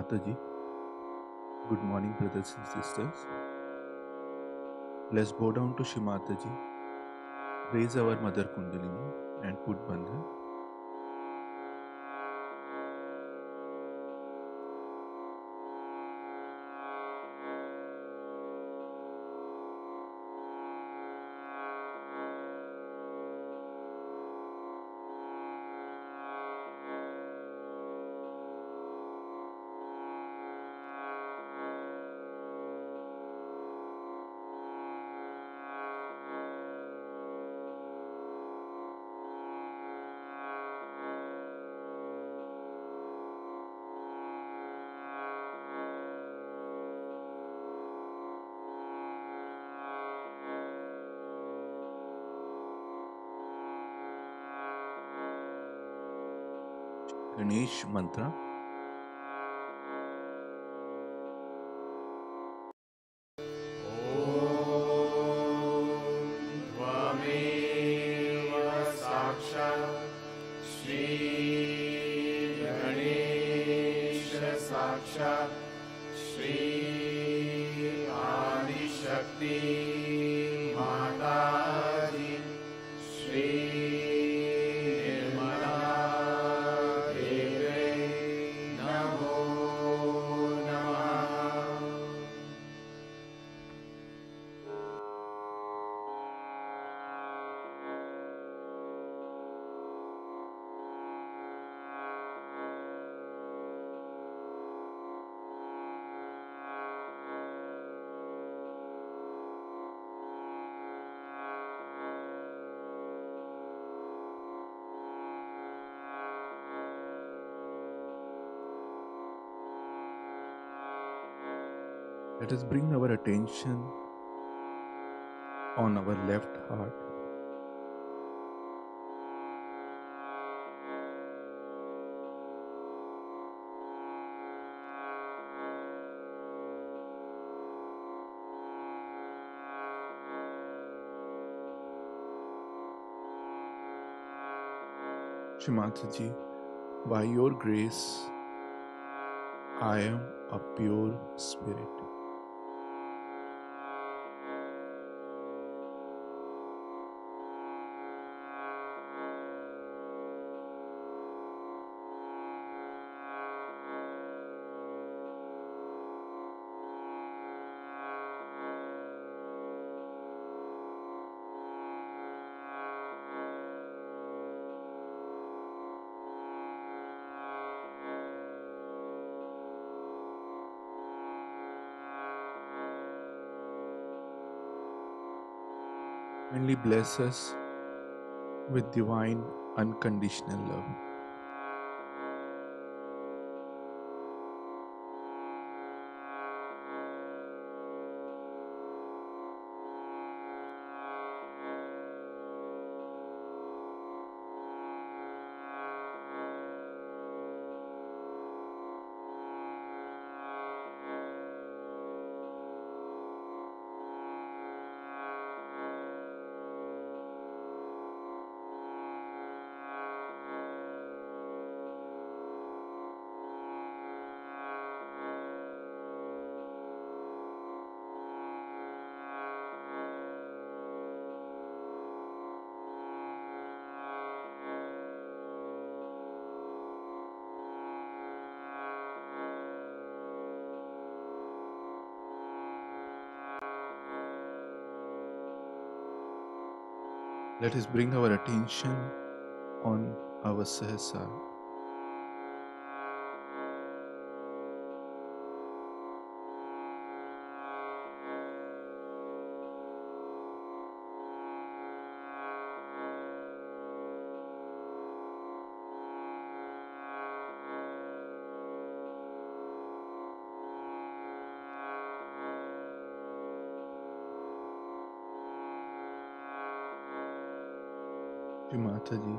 Mataji. Good morning, brothers and sisters. Let's bow down to Shimataji, raise our Mother Kundalini, and put Bandhan. Ganesh Mantra. त्वमेव साक्षात् श्रीगणेश साक्षात् श्री आदिशक्ति माताजी श्री निर्मला देवे नमो नमः। Let us bring our attention on our left heart. Shimataji, by your grace, I am a pure spirit. Kindly bless us with divine unconditional love. Let us bring our attention on our Sahasrara. Mataji,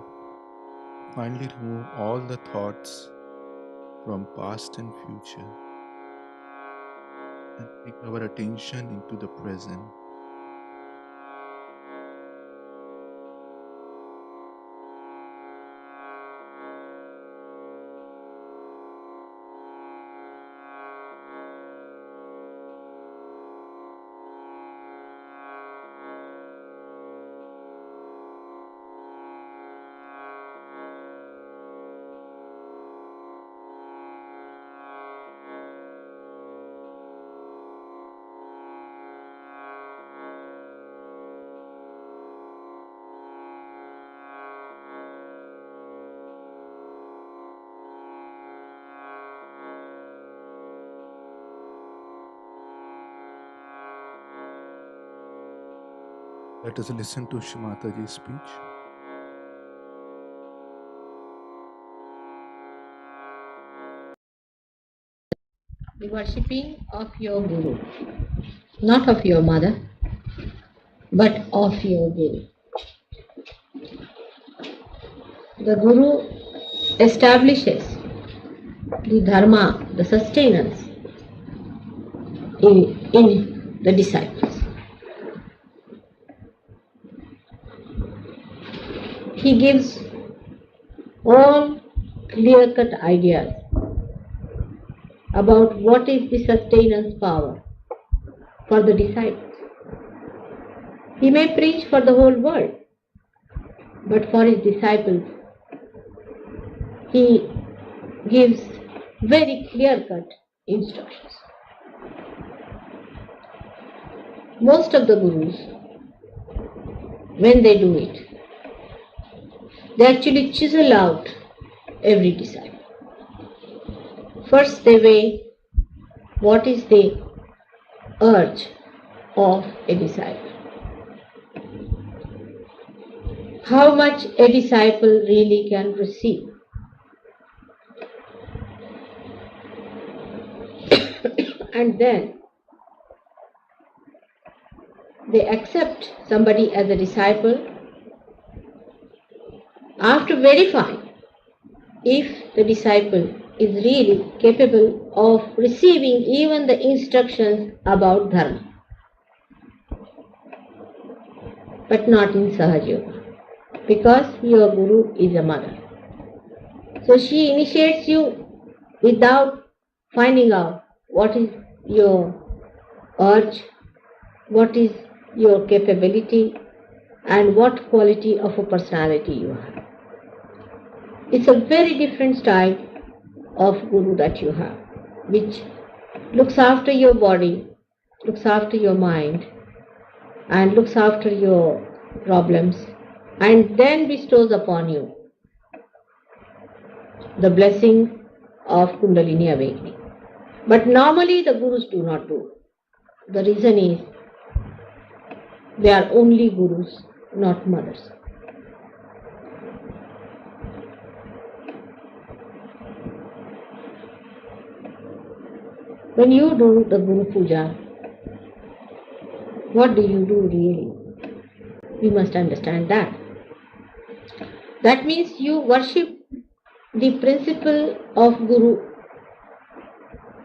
finally remove all the thoughts from past and future and bring our attention into the present. Let us listen to Shimataji's speech. The worshipping of your Guru, not of your mother, but of your Guru. The Guru establishes the Dharma, the sustenance in the disciples. He gives all clear-cut ideas about what is the sustenance power for the disciples. He may preach for the whole world, but for his disciples, he gives very clear-cut instructions. Most of the gurus, when they do it, they actually chisel out every disciple. First, they weigh what is the urge of a disciple. How much a disciple really can receive. And then they accept somebody as a disciple after verifying if the disciple is really capable of receiving even the instructions about dharma, but not in Sahaja Yoga, because your Guru is a mother. So she initiates you without finding out what is your urge, what is your capability, and what quality of a personality you have. It's a very different style of Guru that you have, which looks after your body, looks after your mind, and looks after your problems, and then bestows upon you the blessing of Kundalini awakening. But normally the Gurus do not do. The reason is they are only Gurus, not mothers. When you do the Guru Puja, what do you do really? We must understand that. That means you worship the principle of Guru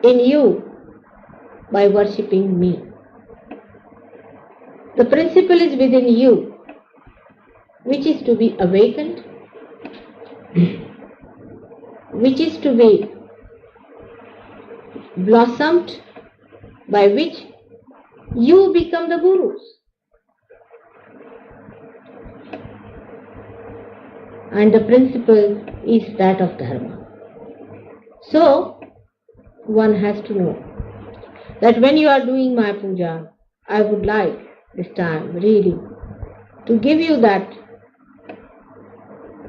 in you by worshipping me. The principle is within you, which is to be awakened, which is to be blossomed, by which you become the Gurus. And the principle is that of Dharma. So, one has to know that when you are doing my puja, I would like this time really to give you that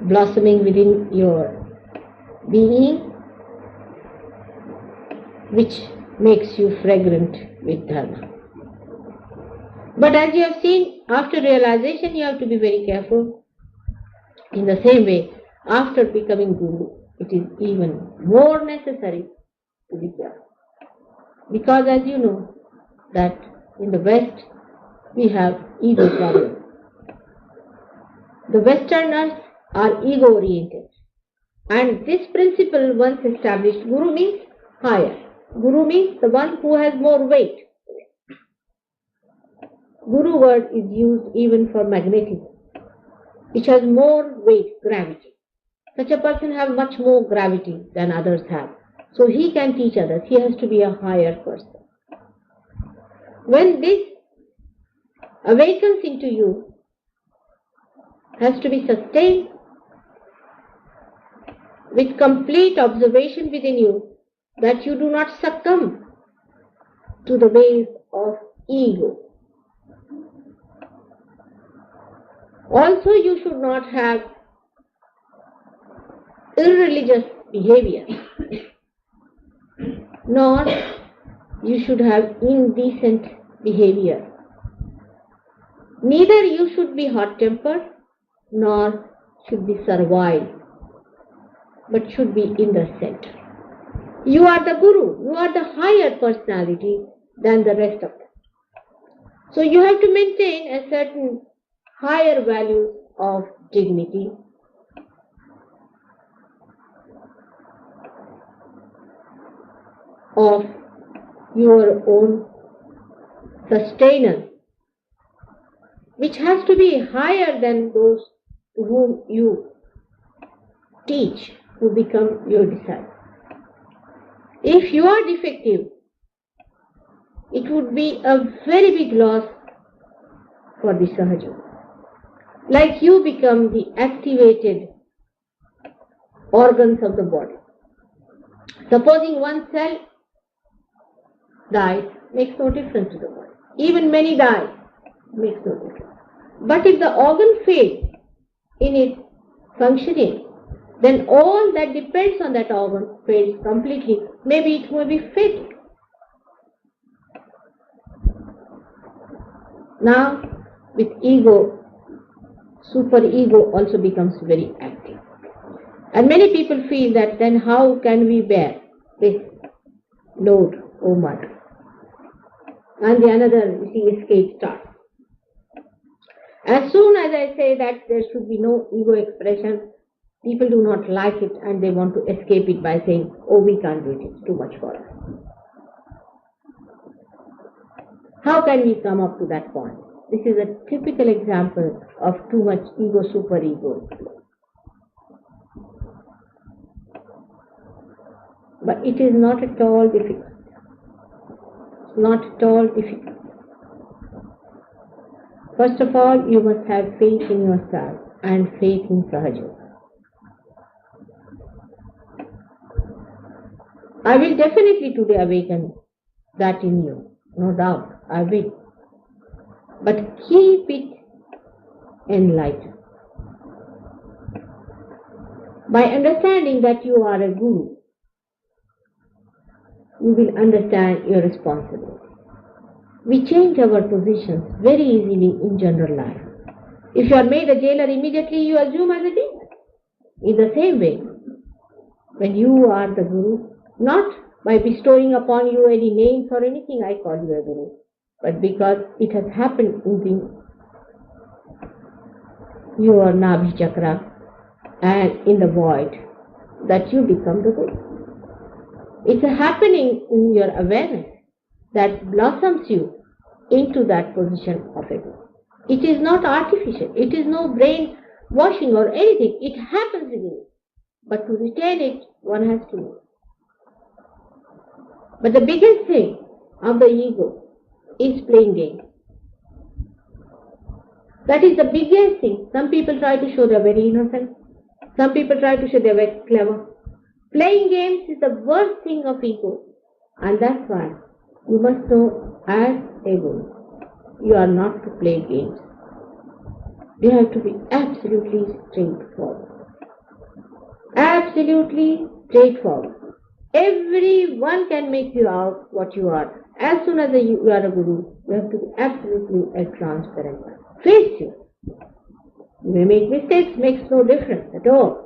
blossoming within your being, which makes you fragrant with Dharma. But as you have seen, after realization you have to be very careful. In the same way, after becoming Guru, it is even more necessary to be careful. Because as you know, that in the West, we have ego problem. The Westerners are ego-oriented. And this principle, once established, Guru means higher. Guru means the one who has more weight. Guru word is used even for magnetism, which has more weight, gravity. Such a person has much more gravity than others have. So he can teach others. He has to be a higher person. When this awakens into you, has to be sustained with complete observation within you, that you do not succumb to the ways of ego. Also, you should not have irreligious behavior, nor you should have indecent behavior, Neither you should be hot-tempered, nor should be servile, but should be in the center. You are the Guru. You are the higher personality than the rest of them. So you have to maintain a certain higher value of dignity. Of your own sustenance, which has to be higher than those to whom you teach, who become your disciples. If you are defective, it would be a very big loss for the Sahaja. Like you become the activated organs of the body. Supposing one cell dies, makes no difference to the body. Even many die, makes no difference. But if the organ fails in its functioning, then all that depends on that organ fails completely. Maybe it may be fatal. Now, with ego, super-ego also becomes very active. And many people feel that then how can we bear this load, O Mother? And the another, escape starts. As soon as I say that there should be no ego expression, people do not like it and they want to escape it by saying, oh, we can't do it, it's too much for us. How can we come up to that point? This is a typical example of too much ego, super-ego. But it is not at all difficult. Not at all difficult. First of all, you must have faith in yourself and faith in Sahaja. I will definitely today awaken that in you, no doubt, I will. But keep it enlightened. By understanding that you are a Guru, you will understand your responsibility. We change our positions very easily in general life. If you are made a jailer, immediately you assume as a demon. In the same way, when you are the Guru, not by bestowing upon you any names or anything, I call you a Guru, but because it has happened in your Nabhi Chakra and in the void that you become the Guru. It's a happening in your awareness that blossoms you into that position of a Guru. It is not artificial. It is no brain washing or anything. It happens in you. But to retain it, one has to know. But the biggest thing of the ego is playing games. That is the biggest thing. Some people try to show they are very innocent. Some people try to show they are very clever. Playing games is the worst thing of ego. And that's why you must know as a Guru, you are not to play games. You have to be absolutely straightforward. Absolutely straightforward. Everyone can make you out what you are. As soon as you are a Guru, you have to be absolutely a transparent one. Face you. You may make mistakes, makes no difference at all.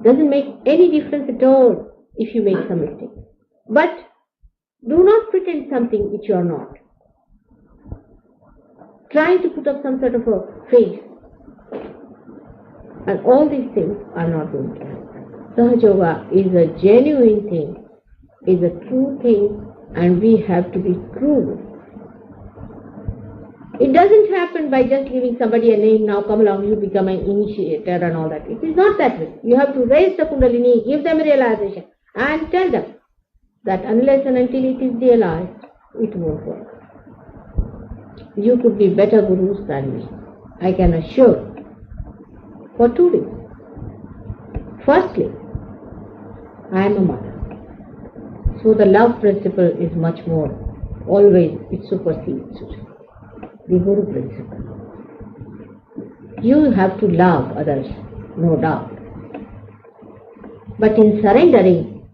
Doesn't make any difference at all if you make some mistake. But do not pretend something which you are not. Trying to put up some sort of a face. And all these things are not going to happen. Sahaja Yoga is a genuine thing, is a true thing, and we have to be true. It doesn't happen by just giving somebody a name, now come along, you become an initiator and all that. It is not that way. You have to raise the Kundalini, give them realization, and tell them that unless and until it is realized, it won't work. You could be better Gurus than me, I can assure, for 2 reasons. Firstly, I am a mother. So the love principle is much more, always it supersedes the Guru principle. You have to love others, no doubt. But in surrendering,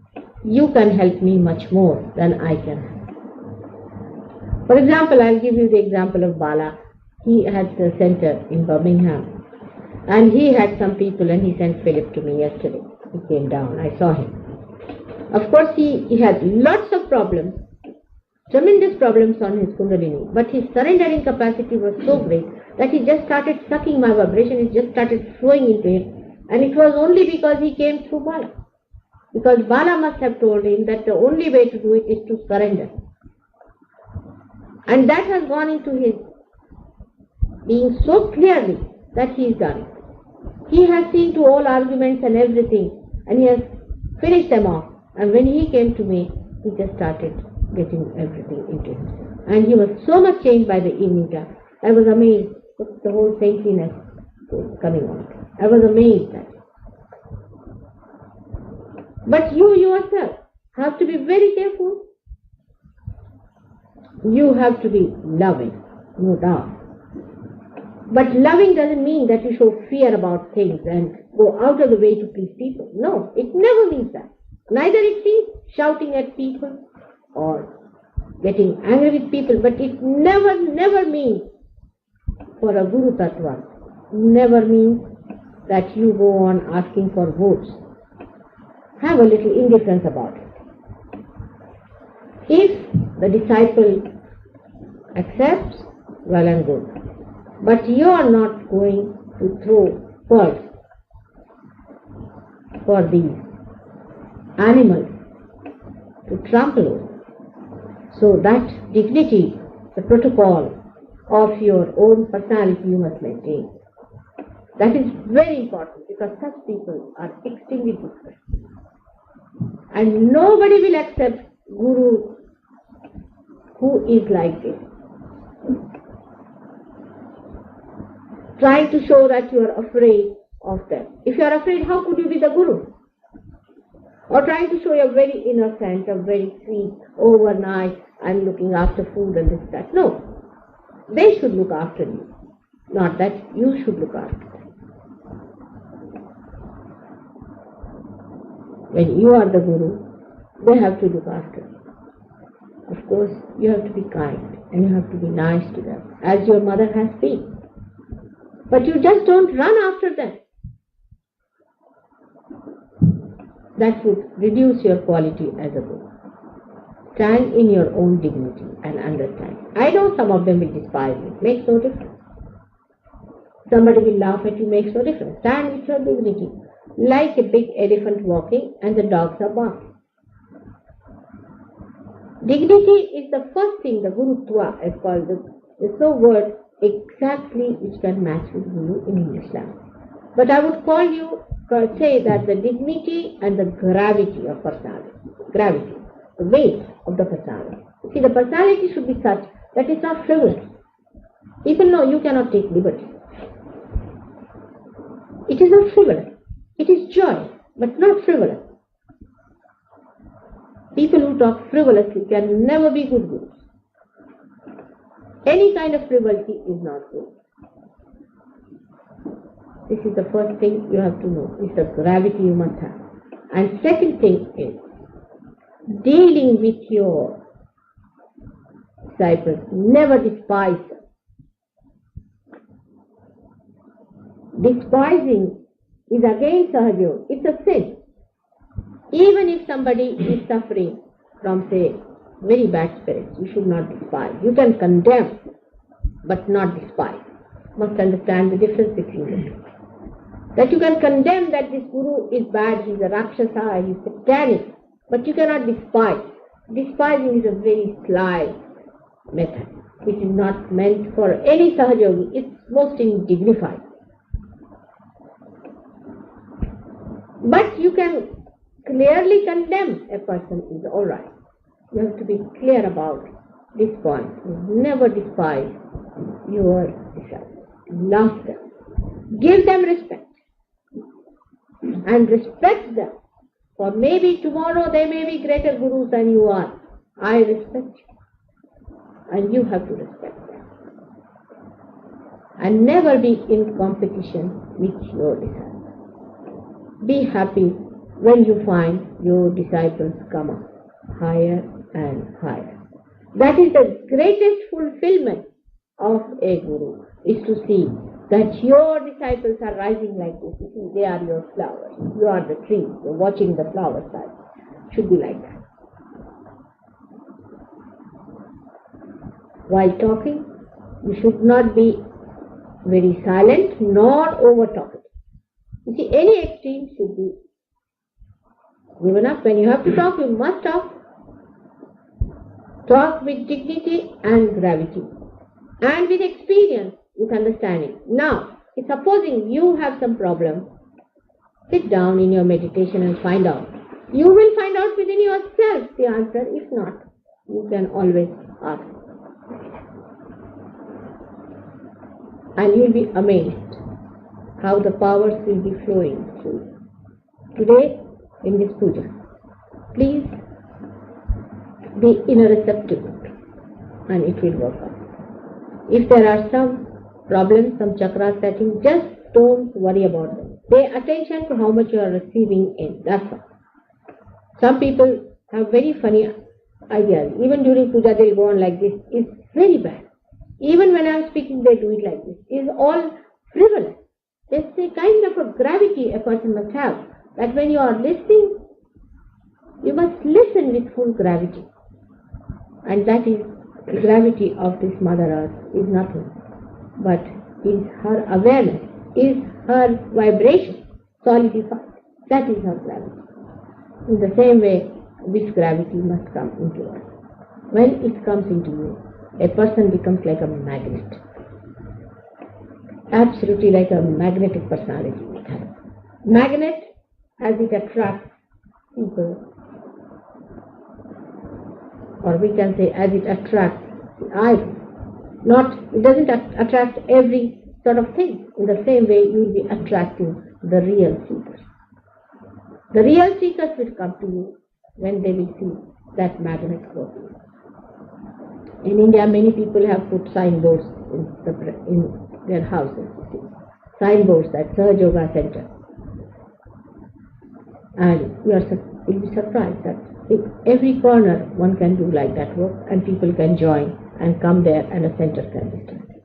you can help me much more than I can. For example, I'll give you the example of Bala. He had the center in Birmingham, and he had some people, and he sent Philip to me yesterday. He came down, I saw him. Of course, he had lots of problems, tremendous problems on his Kundalini, but his surrendering capacity was so great that he just started sucking my vibration, it just started flowing into him, and it was only because he came through Bala. Because Bala must have told him that the only way to do it is to surrender. And that has gone into his being so clearly that he has done it. He has seen to all arguments and everything, and he has finished them off. And when he came to me, he just started getting everything into himself. And he was so much changed by the evening time. I was amazed that the whole saintliness was coming out. I was amazed at it. But you yourself have to be very careful. You have to be loving, no doubt. But loving doesn't mean that you show fear about things and go out of the way to please people. No, it never means that. Neither it means shouting at people or getting angry with people, but it never means, for a Guru Tattva, never means that you go on asking for votes. Have a little indifference about it. If the disciple accepts, well and good. But you are not going to throw pearls for these animals to trample over. So that dignity, the protocol of your own personality you must maintain. That is very important because such people are extremely difficult. And nobody will accept Guru who is like this. Trying to show that you are afraid of them. If you are afraid, how could you be the Guru? Or trying to show you are very innocent, or very sweet, overnight, I'm looking after food and this, that. No. They should look after you. Not that you should look after them. When you are the Guru, they have to look after you. Of course, you have to be kind and you have to be nice to them, as your mother has been. But you just don't run after them. That would reduce your quality as a Guru. Stand in your own dignity and understand. I know some of them will despise you. Makes no difference. Somebody will laugh at you. Makes no difference. Stand with your dignity. Like a big elephant walking and the dogs are barking. Dignity is the first thing the Gurutva is called. The so word exactly which can match with Guru in English language. But I would say that the dignity and the gravity of personality. Gravity. The weight of the personality. See, the personality should be such that it's not frivolous. People know you cannot take liberty. It is not frivolous. It is joy, but not frivolous. People who talk frivolously can never be good gurus. Any kind of frivolity is not good. This is the first thing you have to know. It's the gravity you must have. And second thing is dealing with your disciples. Never despise them. Despising is again Sahaja. It's a sin. Even if somebody is suffering from, say, very bad spirits, you should not despise. You can condemn, but not despise. You must understand the difference between the two. That you can condemn that this Guru is bad, he's a Rakshasa, he's satanic, but you cannot despise. Despising is a very sly method, which is not meant for any Sahajogi. It's most indignified. But you can clearly condemn a person is alright. You have to be clear about this point. Never despise your disciples. Love them. Give them respect. And respect them. For maybe tomorrow they may be greater gurus than you are. I respect you. And you have to respect them. And never be in competition with your disciples. Be happy when you find your disciples come up higher and higher. That is the greatest fulfillment of a guru, is to see that your disciples are rising like this. You see, they are your flowers. You are the tree. You're watching the flowers rise. Should be like that. While talking, you should not be very silent nor over talkative. You see, any extreme should be given up. When you have to talk, you must talk. Talk with dignity and gravity, and with experience, with understanding. Now, supposing you have some problem, sit down in your meditation and find out. You will find out within yourself the answer. If not, you can always ask. And you will be amazed how the powers will be flowing through you. Today, in this puja, please be in a receptive mood, and it will work out. If there are some problems, some chakra setting, just don't worry about them. Pay attention to how much you are receiving in. That's all. Some people have very funny ideas. Even during puja, they'll go on like this. It's very bad. Even when I'm speaking, they do it like this. It's all frivolous. There's a kind of a gravity a person must have, that when you are listening, you must listen with full gravity. And that is the gravity of this Mother Earth is nothing but is her awareness, is her vibration solidified. That is her gravity. In the same way, this gravity must come into us. When it comes into you, a person becomes like a magnet. Absolutely like a magnetic personality it has. Magnet, as it attracts people, or we can say as it attracts the eyes. It doesn't attract every sort of thing. In the same way, you will be attracting the real seekers. The real seekers will come to you when they will see that magnet working. In India, many people have put signboards in their houses. Signboards at Sahaja Yoga Center. And you'll be surprised that in every corner one can do like that work, and people can join and come there, and a center can be started.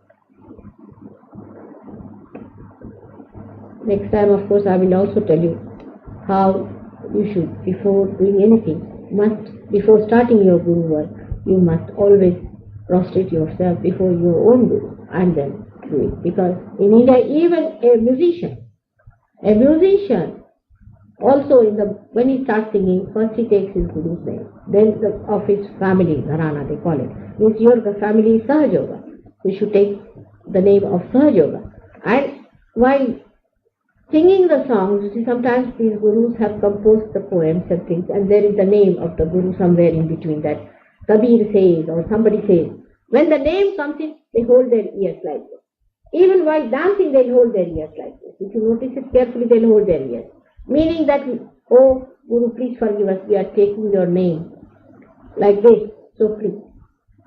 Next time, of course, I will also tell you how you should, before doing anything, before starting your guru work, you must always prostrate yourself before your own guru and then do it. Because in India, even a musician also when he starts singing, first he takes his guru's name, then of his family, gharana they call it. Means your family is Sahaja Yoga. You should take the name of Sahaja Yoga. And while singing the songs, you see, sometimes these gurus have composed the poems and things, and there is the name of the guru somewhere in between that. Kabir says, or somebody says. When the name comes in, they hold their ears like this. Even while dancing, they'll hold their ears like this. If you notice it carefully, they'll hold their ears. Meaning that, oh, Guru, please forgive us, we are taking your name like this, so please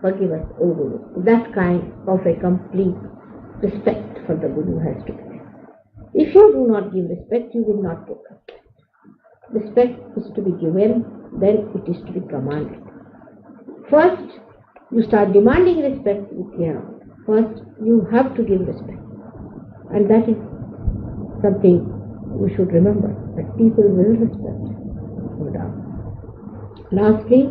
forgive us, oh Guru. That kind of a complete respect for the Guru has to be there. If you do not give respect, you will not get respect. Respect is to be given, then it is to be commanded. First, you start demanding respect with your own. First, you have to give respect. And that is something you should remember, that people will respect, no doubt. Lastly,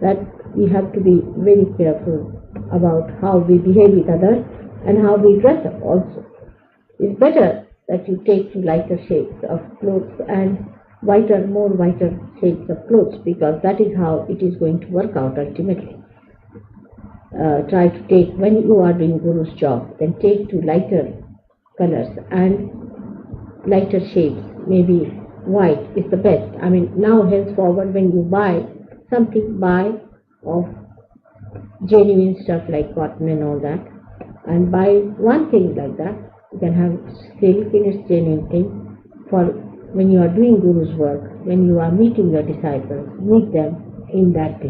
that we have to be very careful about how we behave with others and how we dress up also. It's better that you take to lighter shades of clothes and more whiter shades of clothes, because that is how it is going to work out ultimately. Try to take, when you are doing Guru's job, then take to lighter colors and lighter shades. Maybe white is the best. I mean, now henceforward, when you buy something, buy of genuine stuff like cotton and all that, and buy one thing like that. You can have silk in its genuine thing. For when you are doing Guru's work, when you are meeting your disciples, meet them in that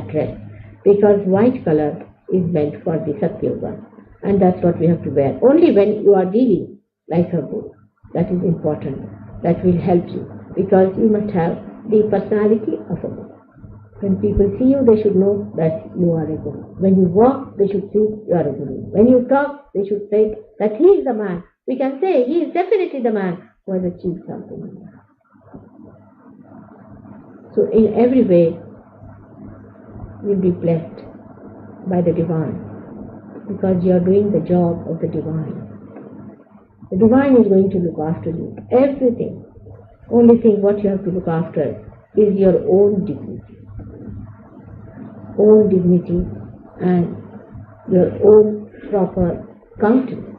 dress, because white color is meant for the Satya-yoga, and that's what we have to wear. Only when you are dealing like a Guru, that is important. That will help you, because you must have the personality of a Guru. When people see you, they should know that you are a guru. When you walk, they should see you are a guru. When you talk, they should say that he is the man. We can say he is definitely the man who has achieved something. So in every way, you'll be blessed by the divine, because you are doing the job of the divine. The divine is going to look after you. Everything. Only thing what you have to look after is your own dignity. Own dignity and your own proper countenance.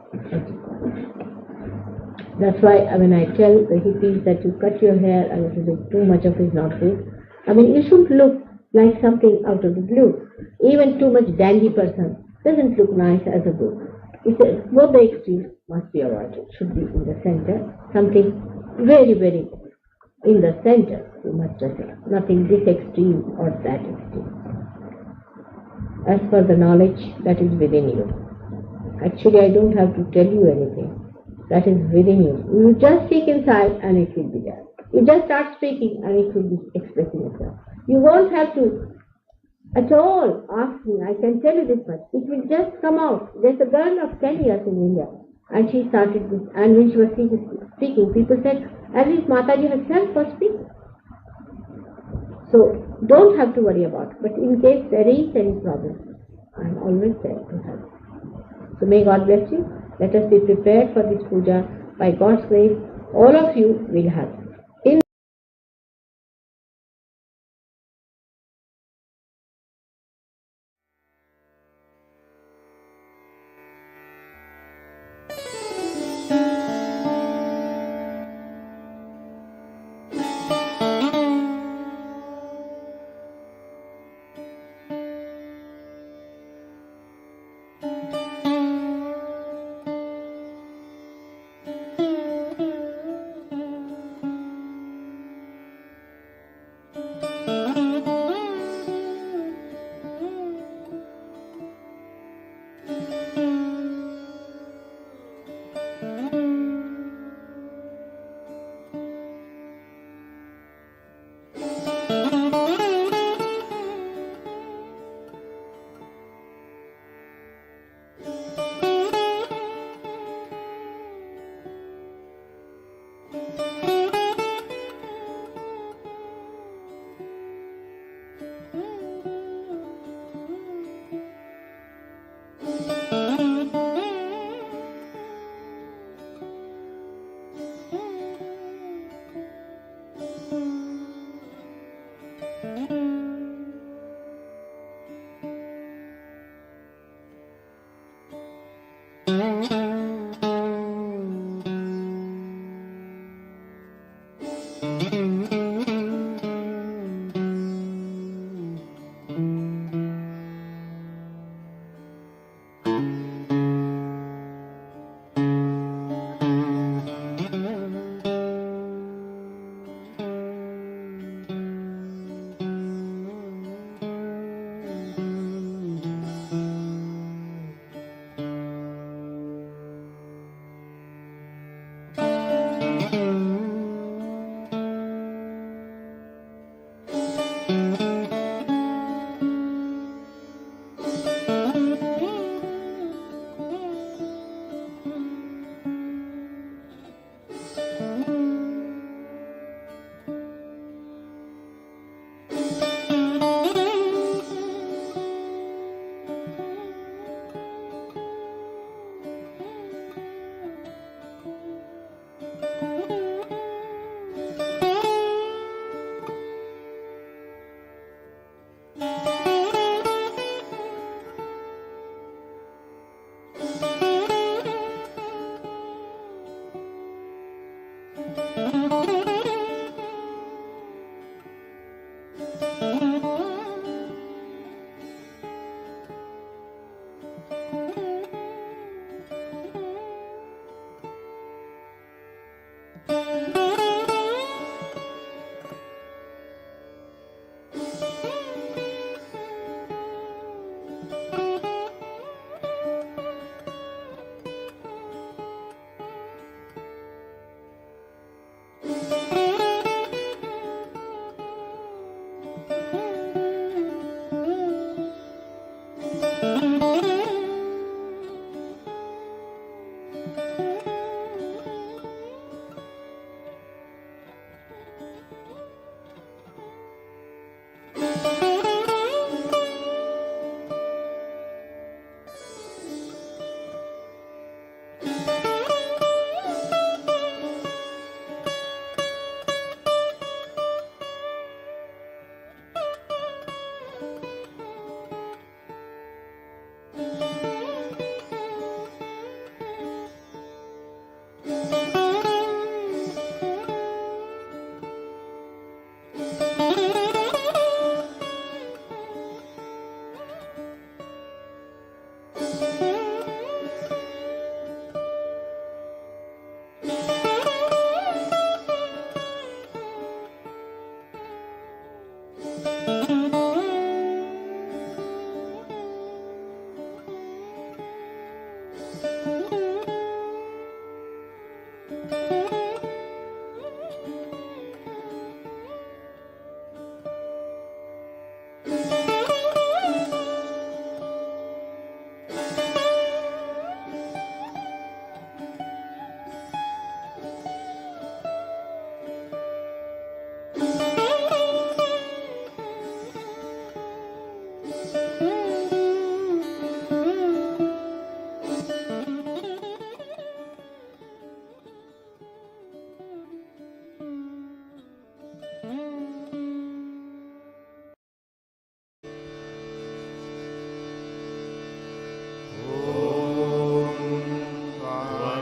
That's why when I tell the hippies that you cut your hair a little bit too much of it is not good. You shouldn't look like something out of the blue. Even too much dandy person doesn't look nice as a guru. Both the extremes must be avoided. Should be in the center. Something very, very in the center. You must just say nothing this extreme or that extreme. As for the knowledge that is within you, actually I don't have to tell you anything. That is within you. You just speak inside and it will be there. You just start speaking and it will be expressing itself. You won't have to at all ask me. I can tell you this much. It will just come out. There's a girl of 10 years in India and she started this, and when she was speaking, people said, as if Mataji herself was speaking. So don't have to worry about it. But in case there is any problem, I am always there to help. So may God bless you. Let us be prepared for this puja. By God's grace, all of you will have.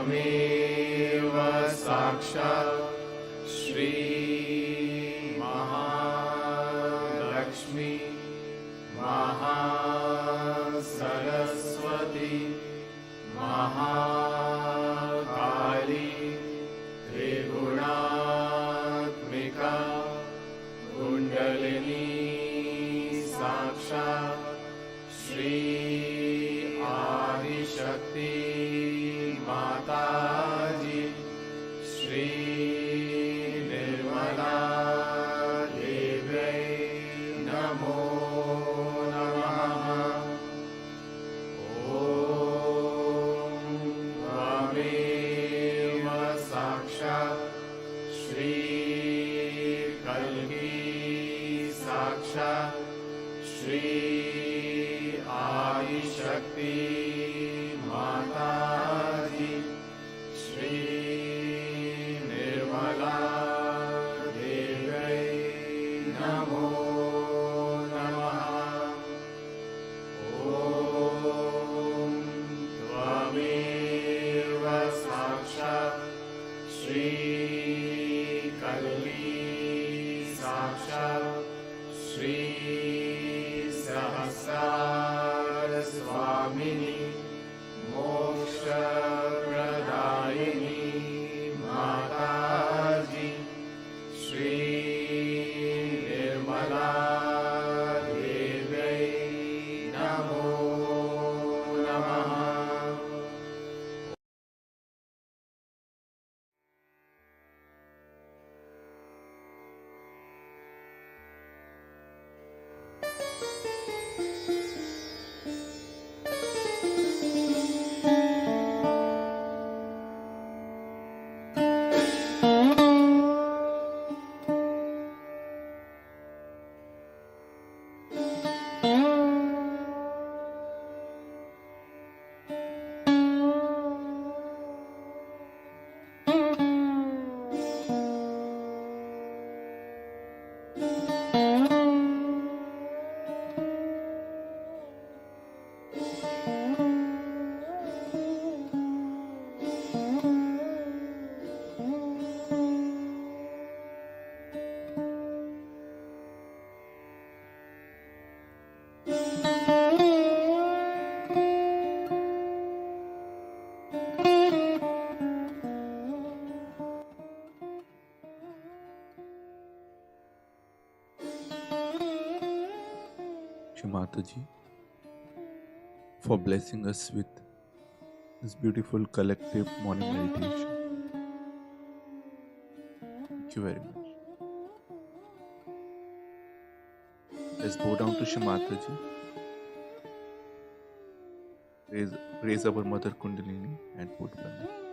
त्वमेव साक्षात् श्री महालक्ष्मी महासरस्वती महाकाली त्रिगुणात्मिका कुण्डलिनी साक्षात् श्री आदिशक्ति माताजी श्री निर्मला देव्यै नमो नमः। ॐ त्वमेव साक्षात् श्री कल्की साक्षात् श्री आदिशक्ति माताजी श्री निर्मला देव्यै नमो नमः। ॐ त्वमेव साक्षात् श्री कल्की साक्षात् श्री सहस्रार स्वामिनी मोक्षप्रदायिनी माताजी श्री निर्मला देव्यै नमो नमः। Mataji, for blessing us with this beautiful collective morning meditation. Thank you very much. Let's bow down to Shri Mataji. Raise raise our mother Kundalini and put Bandhan.